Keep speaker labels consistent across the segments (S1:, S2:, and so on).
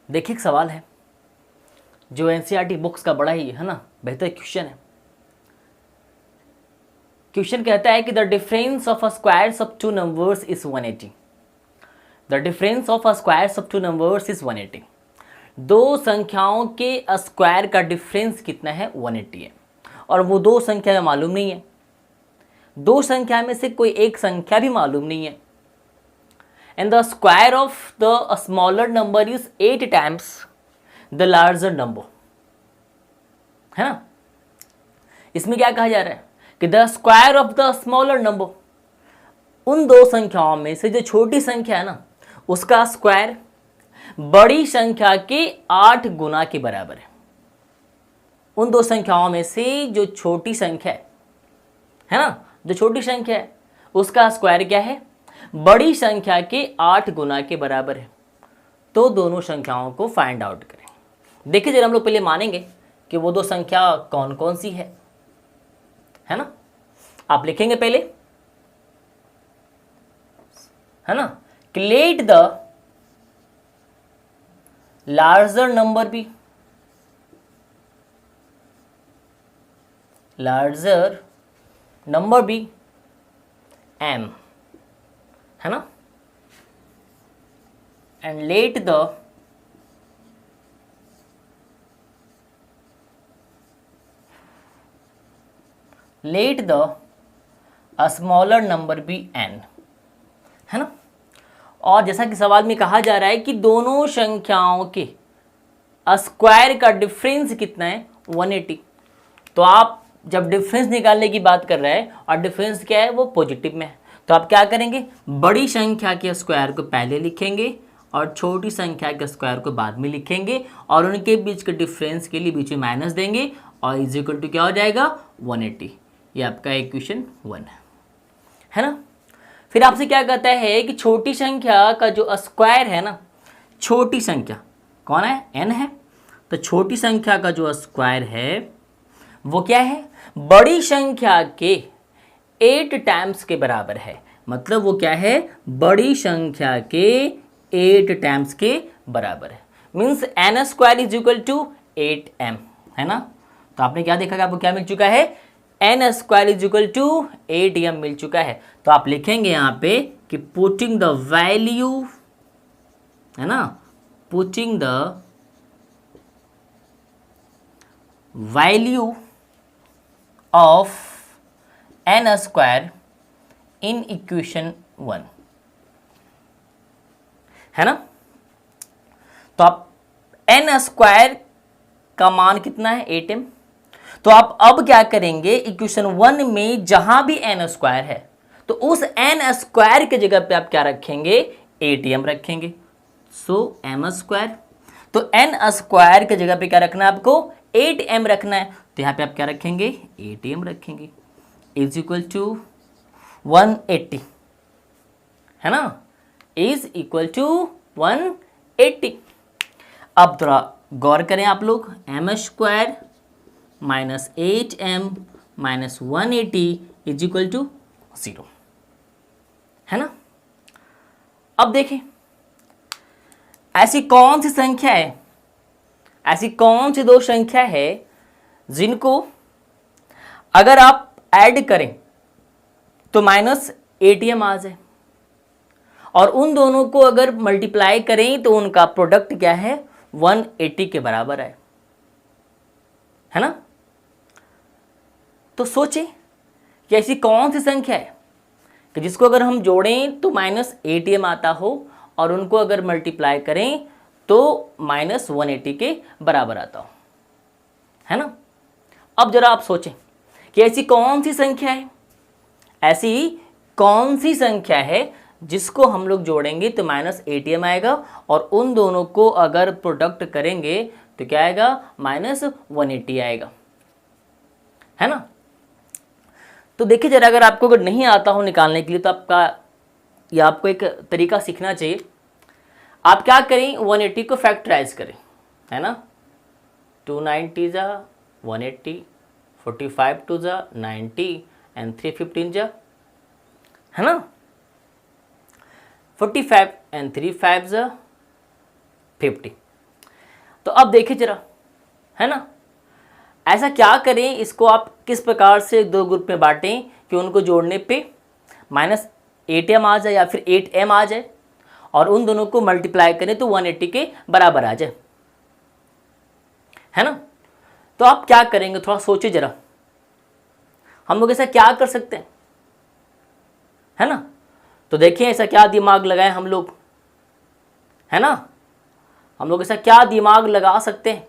S1: देखिए एक सवाल है जो एनसीईआरटी बुक्स का बड़ा ही है ना बेहतर क्वेश्चन है। क्वेश्चन कहता है कि the difference of a squares of two numbers is 180। The difference of a squares of two numbers is 180। दो संख्याओं के स्क्वायर का डिफरेंस कितना है? 180 है। और वो दो संख्या में मालूम नहीं है, दो संख्या में से कोई एक संख्या भी मालूम नहीं है। And the square of the smaller number is 8 times the larger number, है ना। इसमें क्या कहा जा रहा है कि the square of the smaller number, उन दो संख्याओं में से जो छोटी संख्या है ना उसका स्क्वायर बड़ी संख्या के 8 गुना के बराबर है। उन दो संख्याओं में से जो छोटी संख्या है ना, जो छोटी संख्या है उसका स्क्वायर क्या है? बड़ी संख्या के 8 गुना के बराबर है। तो दोनों संख्याओं को फाइंड आउट करें। देखिए जरा हम लोग पहले मानेंगे कि वो दो संख्या कौन कौन सी है ना। आप लिखेंगे पहले, है ना, कि let the larger number be, larger number be m, है ना, and let the smaller number be n, है ना। और जैसा कि सवाल में कहा जा रहा है कि दोनों संख्याओं के स्क्वायर का डिफरेंस कितना है? 180। तो आप जब डिफरेंस निकालने की बात कर रहे हैं और डिफरेंस क्या है? वो पॉजिटिव में है, तो आप क्या करेंगे? बड़ी संख्या के स्क्वायर को पहले लिखेंगे और छोटी संख्या के स्क्वायर को बाद में लिखेंगे और उनके बीच के डिफरेंस के लिए बीच में माइनस देंगे और इज इक्वल टू क्या हो जाएगा? 180। ये आपका इक्वेशन 1 है ना। फिर आपसे क्या कहता है कि छोटी संख्या का जो स्क्वायर है ना, छोटी संख्या कौन है? n है। तो छोटी संख्या का जो स्क्वायर है वो क्या है? बड़ी संख्या के 8 टाइम्स के बराबर है। मतलब वो क्या है? बड़ी संख्या के 8 टाइम्स के बराबर है। Means n square is equal to 8m, है ना। तो आपने क्या देखा कि आपको क्या मिल चुका है? n square is equal to 8m मिल चुका है। तो आप लिखेंगे यहाँ पे कि पुटिंग द वैल्यू, है ना, putting the value of n square in equation 1, है ना। तो आप n स्क्वायर का मान कितना है? 8m। तो आप अब क्या करेंगे? इक्वेशन 1 में जहां भी n स्क्वायर है तो उस n स्क्वायर के जगह पे आप क्या रखेंगे? 8m रखेंगे। सो m स्क्वायर, तो n स्क्वायर के जगह पे क्या रखना है आपको? 8m रखना है। तो यहाँ पे आप क्या रखेंगे? 8m रखेंगे इज इक्वल टू 180, है ना, इज इक्वल टू 180। अब थोड़ा गौर करें आप लोग, m square minus 8m minus 180 is equal to 0, है ना। अब देखें ऐसी कौन सी संख्या है, ऐसी कौन सी दो संख्या है जिनको अगर आप ऐड करें तो माइनस 8m आ जाए और उन दोनों को अगर मल्टीप्लाई करें तो उनका प्रोडक्ट क्या है? 180 के बराबर है ना। तो सोचें कि ऐसी कौन सी संख्या है कि जिसको अगर हम जोड़ें तो माइनस 8m आता हो और उनको अगर मल्टीप्लाई करें तो माइनस 180 के बराबर आता हो, है ना। अब जरा आप सोचें कि ऐसी कौन सी संख्या है, ऐसी कौन सी संख्या है जिसको हम लोग जोड़ेंगे तो माइनस 8m आएगा और उन दोनों को अगर प्रोडक्ट करेंगे तो क्या आएगा? माइनस 180 आएगा, है ना। तो देखिए जरा, अगर आपको अगर नहीं आता हो निकालने के लिए तो आपको एक तरीका सीखना चाहिए। आप क्या करें? 180 को फैक्टराइज करें, है ना। 290 जा 180, 45 टू जा 90 एंड 315 जा, है ना। 45 एंड 3 5 जा 50, तो अब देखिए जरा, है ना, ऐसा क्या करें, इसको आप किस प्रकार से दो ग्रुप में बांटें कि उनको जोड़ने पे -8m आ जाए या फिर 8m आ जाए, और उन दोनों को मल्टीप्लाई करें तो 180 के बराबर आ जाए, है ना। तो आप क्या करेंगे, थोड़ा सोचिए जरा, हम लोग ऐसा क्या कर सकते हैं, है ना। तो देखिए ऐसा क्या दिमाग लगाएं हम लोग, है ना, हम लोग ऐसा क्या दिमाग लगा सकते हैं।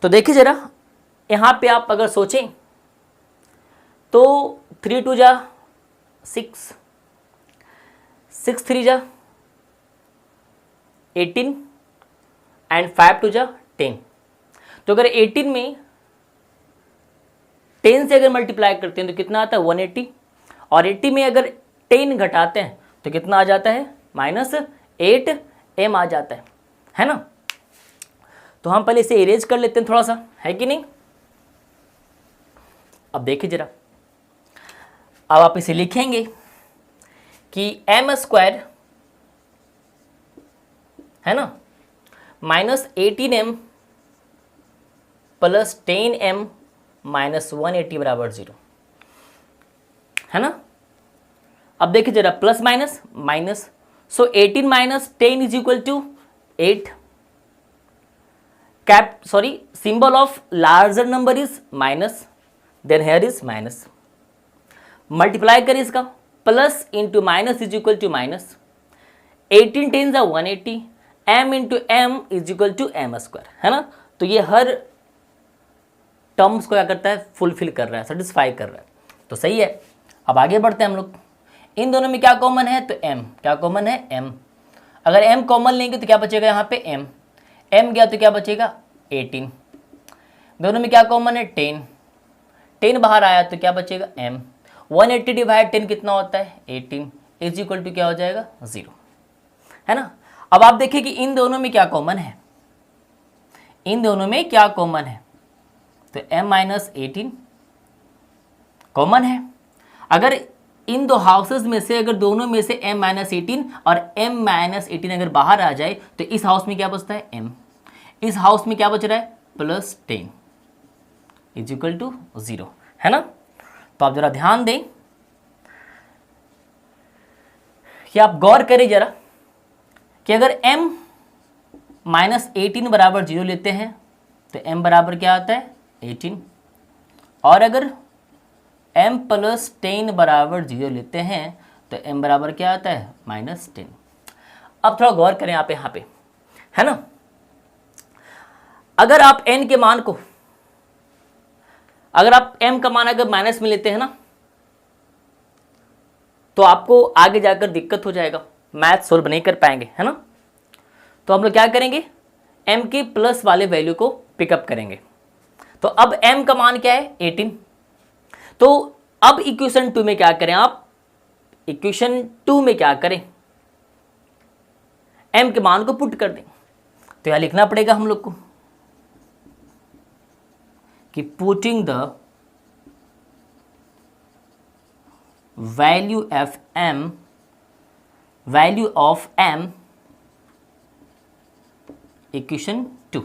S1: तो देखिए जरा, यहां पे आप अगर सोचें तो 3 2 जा 6, 6 3 जा 18 एंड 5 2 जा 10। तो अगर 18 में 10 से अगर मल्टीप्लाई करते हैं तो कितना आता है 180, और 80 में अगर 10 घटाते हैं तो कितना आ जाता है -8m आ जाता है ना। तो हम पहले इसे इरेज कर लेते हैं थोड़ा सा, है कि नहीं। अब देखिए जरा, अब आप इसे लिखेंगे कि m² है ना -18m + 10m - 180 बराबर 0, है ना। अब देखिए जरा, plus minus minus, so 18 - 10 = 8। symbol of larger number is minus, then here is minus. Multiply करें इसका, plus into minus is equal to minus, 18 10 = 180, m into M is equal to m², है ना। तो ये हर टर्म्स को क्या करता है, फुलफिल कर रहा है, सेटिस्फाई कर रहा है, तो सही है। अब आगे बढ़ते हैं हम लोग, इन दोनों में क्या कॉमन है, तो m, क्या कॉमन है m। अगर m कॉमन लेंगे तो क्या बचेगा यहाँ पे m गया तो क्या बचेगा 18। दोनों में क्या कॉमन है 10 बाहर आया तो क्या बचेगा m। 180 डिवाइड 10 कितना होता है 18 इज इक्वल टू क्या हो जाएगा 0, है ना। अब आप देखिए कि इन दोनों में क्या कॉमन है, इन दोनों में क्या कॉमन है, तो m - 18 कॉमन है। अगर इन दो हाउसेस में से अगर दोनों में से m - 18 और m - 18 अगर बाहर आ जाए तो इस हाउस में क्या बचता है m, इस हाउस में क्या बच रहा है +10 इज इक्वल टू 0, है ना। तो आप जरा ध्यान दें कि आप गौर करें जरा कि अगर m - 18 बराबर 0 लेते हैं तो m बराबर क्या आता है 18, और अगर m + 10 बराबर 0 लेते हैं तो m बराबर क्या आता है -10। अब थोड़ा गौर करें आप यहाँ पे, है ना। अगर आप n के मान को, अगर आप m का मान अगर माइनस में लेते हैं ना तो आपको आगे जाकर दिक्कत हो जाएगा, मैथ सोल्व नहीं कर पाएंगे, है ना। तो हम लोग क्या करेंगे, m के प्लस वाले वैल्यू को पिकअप करेंगे। तो अब m का मान क्या है 18। तो अब इक्वेशन 2 में क्या करें आप, इक्वेशन 2 में क्या करें, m के मान को पुट कर दें। तो यहां लिखना पड़ेगा हम लोग को कि putting the value of m equation 2।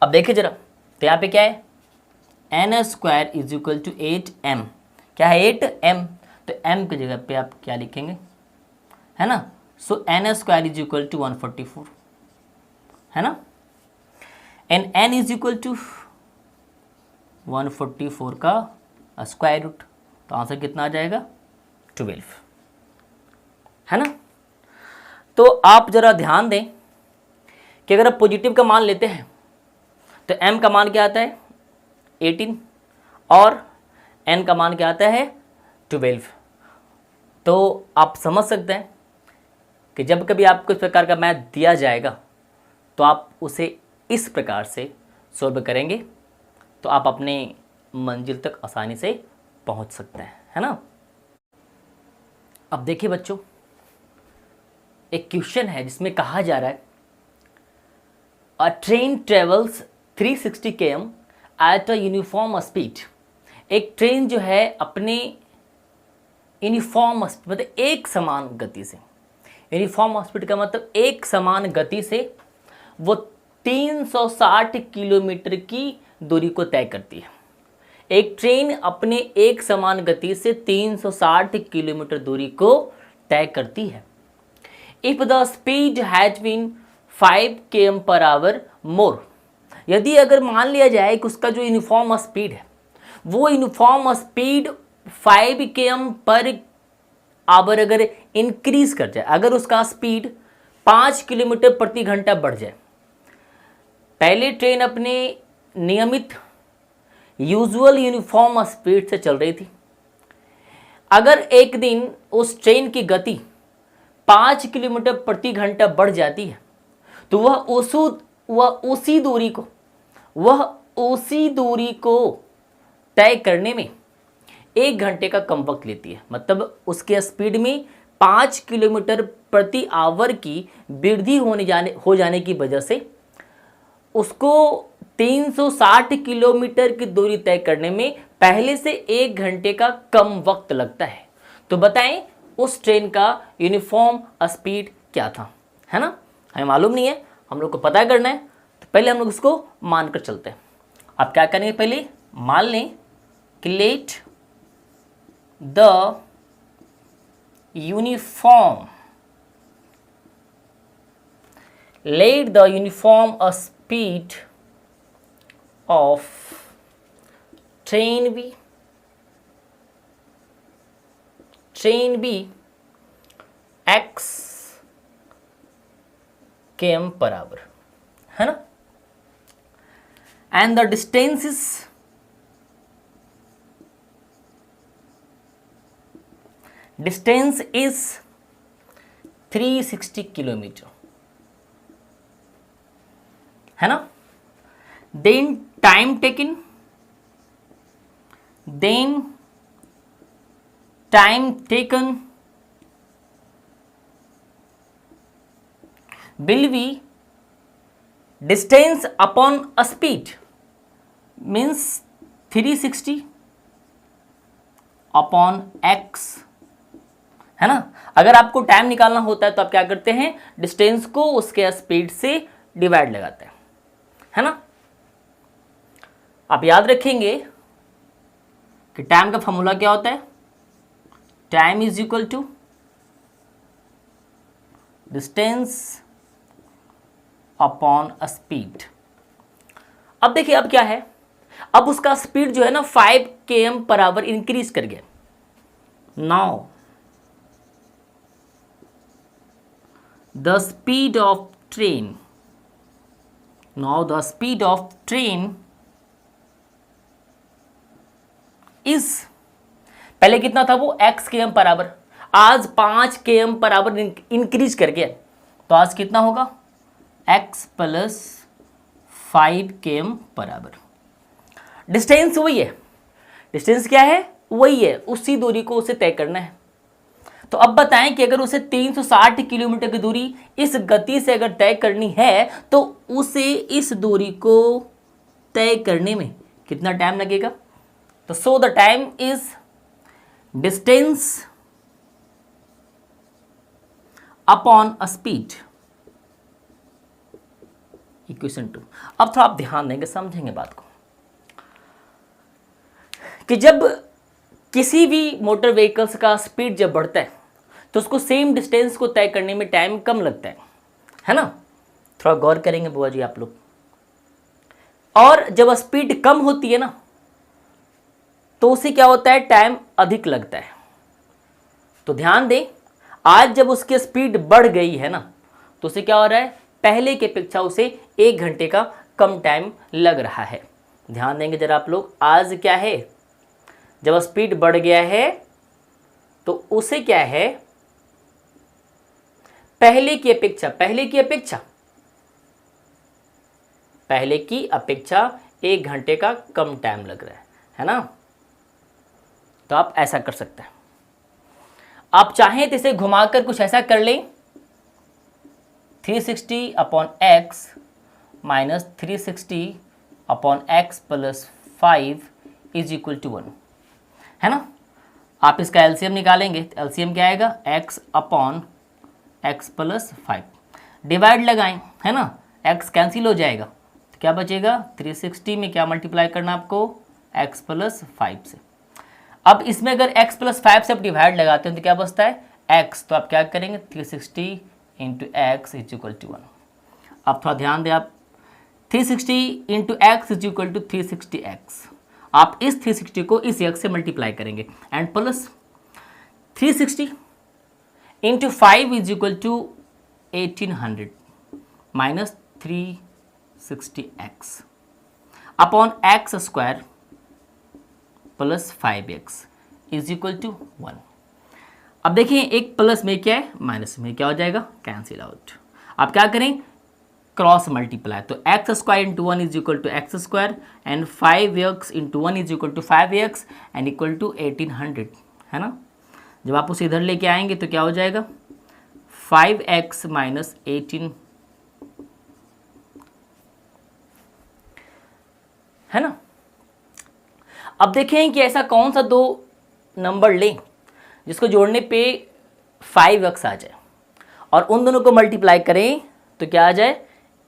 S1: अब देखिए जरा, तो यहां पे क्या है n² = 8m, क्या है 8m, तो m की जगह पे आप क्या लिखेंगे, है ना। सो n² = 144, है ना, एंड n = 144 का स्क्वायर रूट, तो आंसर कितना आ जाएगा 12, है ना। तो आप जरा ध्यान दें कि अगर आप पॉजिटिव का मान लेते हैं तो m का मान क्या आता है 18 और n का मान क्या आता है 12। तो आप समझ सकते हैं कि जब कभी आपको इस प्रकार का मैथ दिया जाएगा तो आप उसे इस प्रकार से सॉल्व करेंगे तो आप अपने मंजिल तक आसानी से पहुंच सकते हैं, है ना। अब देखिए बच्चों, एक क्वेश्चन है जिसमें कहा जा रहा है अ train travels 360 km at a uniform speed. एक ट्रेन जो है अपने यूनिफॉर्म मतलब एक समान गति से, यूनिफॉर्म स्पीड का मतलब एक समान गति से वो 360 किलोमीटर की दूरी को तय करती है। एक ट्रेन अपने एक समान गति से 360 किलोमीटर दूरी को तय करती है। If the speed has been 5 km पर आवर मोर, यदि अगर मान लिया जाए कि उसका जो यूनिफॉर्म स्पीड है वो यूनिफॉर्म स्पीड 5 km पर आवर अगर इंक्रीज कर जाए, अगर उसका स्पीड 5 किलोमीटर प्रति घंटा बढ़ जाए, पहले ट्रेन अपने नियमित यूजुअल यूनिफॉर्म स्पीड से चल रही थी, अगर एक दिन उस ट्रेन की गति 5 किलोमीटर प्रति घंटा बढ़ जाती है तो वह उसी दूरी को तय करने में 1 घंटे का कम वक्त लेती है। मतलब उसके स्पीड में 5 किलोमीटर प्रति आवर की वृद्धि हो जाने की वजह से उसको 360 किलोमीटर की दूरी तय करने में पहले से 1 घंटे का कम वक्त लगता है। तो बताएं उस ट्रेन का यूनिफॉर्म स्पीड क्या था, है ना। हमें मालूम नहीं है, हम लोग को पता करना है, तो पहले हम लोग इसको मानकर चलते हैं। आप क्या करेंगे, पहले मान लें कि let the uniform speed of train B x km per hour, है ना, and the distance is distance is 360 kilometre, है ना। then time taken will be distance upon a speed means 360 upon x, है ना। अगर आपको टाइम निकालना होता है तो आप क्या करते हैं, डिस्टेंस को उसके स्पीड से डिवाइड लगाते हैं, है ना। आप याद रखेंगे कि टाइम का फॉर्मूला क्या होता है, time is equal to distance upon speed. अब देखिए अब क्या है, अब उसका स्पीड जो है ना 5 km पर आवर इंक्रीज कर गया। Now the speed of train is, पहले कितना था वो x km पर आवर, आज 5 km पर आवर इंक्रीज कर गया, तो आज कितना होगा x प्लस 5 km पर आवर। डिस्टेंस वही है, डिस्टेंस क्या है, वही है, उसी दूरी को उसे तय करना है। तो अब बताएं कि अगर उसे 360 किलोमीटर की दूरी इस गति से अगर तय करनी है तो उसे इस दूरी को तय करने में कितना टाइम लगेगा। तो so the time is distance upon a speed, equation 2। अब थोड़ा आप ध्यान देंगे, समझेंगे बात को, कि जब किसी भी मोटर व्हीकल्स का स्पीड जब बढ़ता है तो उसको सेम डिस्टेंस को तय करने में टाइम कम लगता है ना। थोड़ा गौर करेंगे बुआ जी आप लोग। और जब स्पीड कम होती है ना तो उसे क्या होता है, टाइम अधिक लगता है। तो ध्यान दें, आज जब उसकी स्पीड बढ़ गई है ना तो उसे क्या हो रहा है, पहले की अपेक्षा उसे 1 घंटे का कम टाइम लग रहा है। ध्यान देंगे जरा आप लोग, आज क्या है, जब स्पीड बढ़ गया है तो उसे क्या है, पहले की अपेक्षा 1 घंटे का कम टाइम लग रहा है ना। तो आप ऐसा कर सकते हैं, आप चाहें तो इसे घुमाकर कुछ ऐसा कर लें, 360 upon X minus 360 upon X plus 5 is equal to 1, है ना। आप इसका एलसीएम निकालेंगे, एलसीएम क्या आएगा, x upon X plus 5, divide लगाएं, है ना, x कैंसिल हो जाएगा, तो क्या बचेगा 360 में क्या मल्टीप्लाई करना आपको x प्लस 5 से। अब इसमें अगर x प्लस 5 से आप डिवाइड लगाते हैं तो क्या बचता है x, तो आप क्या करेंगे 360 into X is equal to 1। अब थोड़ा ध्यान दें आप, 360 into X is equal to 360x, आप इस 360 को इस x से मल्टीप्लाई करेंगे and plus 360 into 5 is equal to 1800 minus 360x upon X square plus 5x is equal to 1। अब देखिए एक प्लस में क्या है माइनस में क्या हो जाएगा कैंसिल आउट। आप क्या करें क्रॉस मल्टीप्लाई, तो X square into 1 is equal to X square and 5x into 1 is equal to 5x and equal to 1800, है ना। जब आप उसे इधर लेके आएंगे तो क्या हो जाएगा 5x माइनस 18, है ना। अब देखें कि ऐसा कौन सा दो नंबर लें जिसको जोड़ने पे 5x आ जाए और उन दोनों को मल्टीप्लाई करें तो क्या आ जाए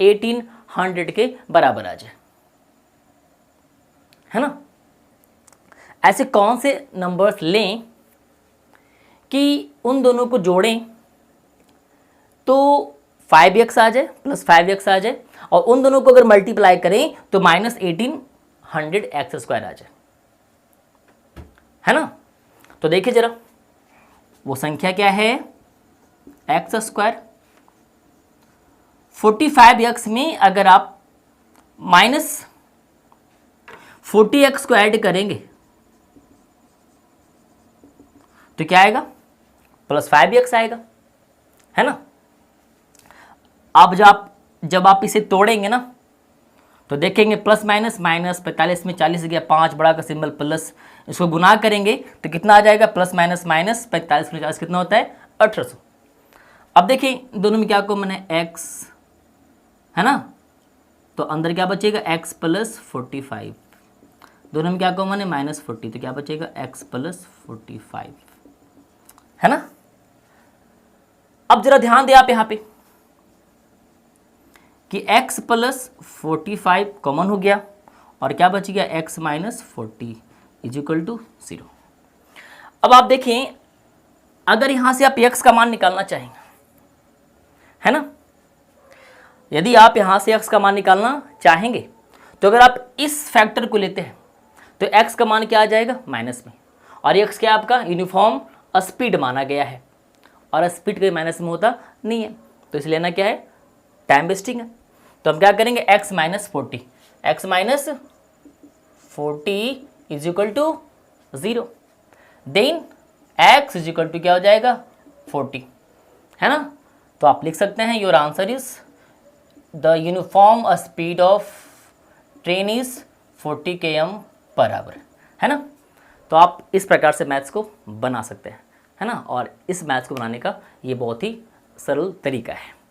S1: 1800 के बराबर आ जाए, है ना। ऐसे कौन से नंबर्स लें कि उन दोनों को जोड़ें तो 5x आ जाए प्लस 5x आ जाए और उन दोनों को अगर मल्टीप्लाई करें तो माइनस 1800x स्क्वायर आ जाए, है ना। तो देखिए जरा वो संख्या क्या है एक्स स्क्वायर, 45x में अगर आप माइनस 40x को ऐड करेंगे तो क्या आएगा प्लस 5x आएगा, है ना। अब जब आप इसे तोड़ेंगे ना तो देखेंगे प्लस माइनस माइनस 45 में 40 गया 5 बड़ा का सिंबल प्लस, इसको गुना करेंगे तो कितना आ जाएगा प्लस माइनस माइनस 45 में 40 कितना होता है 1800। अब देखिए दोनों में क्या कॉमन है x, है ना, तो अंदर क्या बचेगा x प्लस 45, दोनों में क्या कॉमन है माइनस 40, तो क्या बचेगा x प्लस 45, है ना। अब जरा ध्यान दें आप यहाँ पे कि x प्लस 45 कॉमन हो गया और क्या बच गया x minus 40 is equal to 0। अब आप देखें अगर यहां से आप x का मान निकालना चाहेंगे, है ना, यदि आप यहां से x का मान निकालना चाहेंगे तो अगर आप इस फैक्टर को लेते हैं तो x का मान क्या आ जाएगा माइनस में, और x क्या आपका यूनिफॉर्म स्पीड माना गया है और स्पीड के माइनस में होता नहीं है, तो इसलिए ना क्या है टाइम वेस्टिंग है। तो हम क्या करेंगे x minus 40, X minus 40 is equal to 0, then x is equal to क्या हो जाएगा 40, है ना। तो आप लिख सकते हैं your answer is the uniform speed of train is 40 km पर आवर, है ना। तो आप इस प्रकार से मैथ्स को बना सकते हैं, है ना, और इस मैथ्स को बनाने का ये बहुत ही सरल तरीका है।